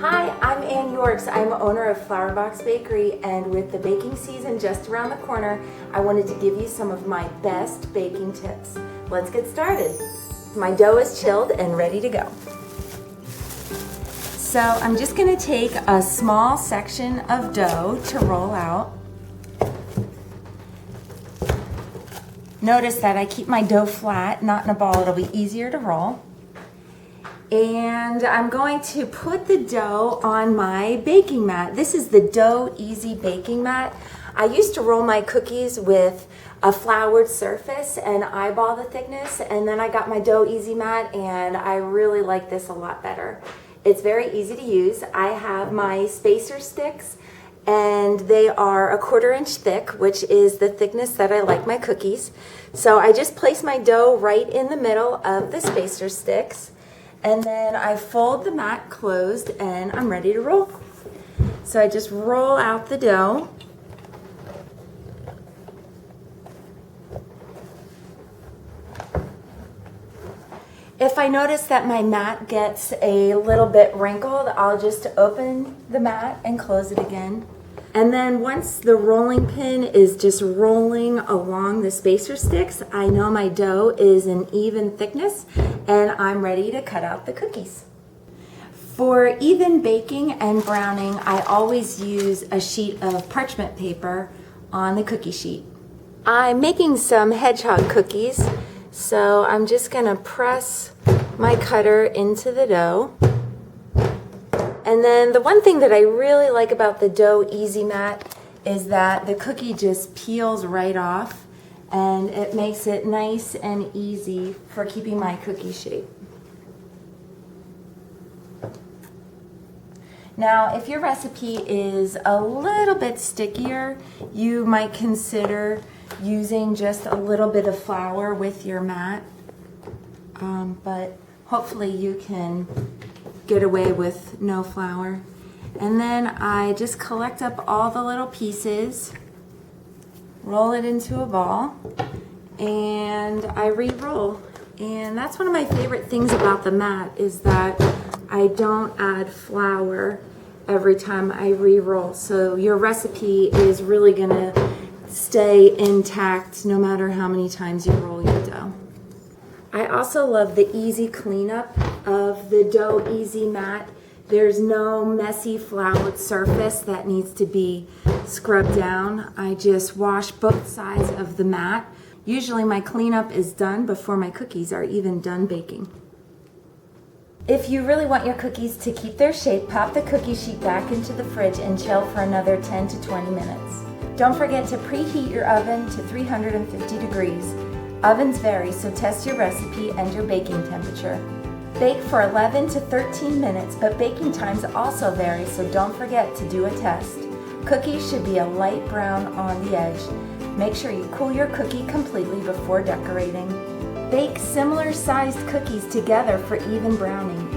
Hi, I'm Ann Yorks. I'm owner of Flower Box Bakery, and with the baking season just around the corner, I wanted to give you some of my best baking tips. Let's get started. My dough is chilled and ready to go. So I'm just going to take a small section of dough to roll out. Notice that I keep my dough flat, not in a ball. It'll be easier to roll. And I'm going to put the dough on my baking mat. This is the DoughEZ baking mat. I used to roll my cookies with a floured surface and eyeball the thickness, and then I got my DoughEZ mat and I really like this a lot better. It's very easy to use. I have my spacer sticks and they are 1/4 inch thick, which is the thickness that I like my cookies. So I just place my dough right in the middle of the spacer sticks. And then I fold the mat closed and I'm ready to roll. So I just roll out the dough. If I notice that my mat gets a little bit wrinkled, I'll just open the mat and close it again. And then once the rolling pin is just rolling along the spacer sticks, I know my dough is an even thickness and I'm ready to cut out the cookies. For even baking and browning, I always use a sheet of parchment paper on the cookie sheet. I'm making some hedgehog cookies, so I'm just gonna press my cutter into the dough. And then the one thing that I really like about the DoughEZ mat is that the cookie just peels right off and it makes it nice and easy for keeping my cookie shape. Now, if your recipe is a little bit stickier, you might consider using just a little bit of flour with your mat, but hopefully you can get away with no flour. And then I just collect up all the little pieces, roll it into a ball, and I re-roll. And that's one of my favorite things about the mat is that I don't add flour every time I re-roll. So your recipe is really gonna stay intact no matter how many times you roll your dough. I also love the easy cleanup of the DoughEZ mat. There's no messy floured surface that needs to be scrubbed down. I just wash both sides of the mat. Usually my cleanup is done before my cookies are even done baking. If you really want your cookies to keep their shape, pop the cookie sheet back into the fridge and chill for another 10 to 20 minutes. Don't forget to preheat your oven to 350 degrees. Ovens vary, so test your recipe and your baking temperature. Bake for 11 to 13 minutes, but baking times also vary, so don't forget to do a test. Cookies should be a light brown on the edge. Make sure you cool your cookie completely before decorating. Bake similar sized cookies together for even browning.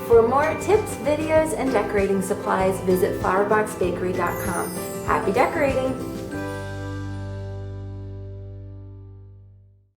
For more tips, videos, and decorating supplies, visit flowerboxbakery.com. Happy decorating!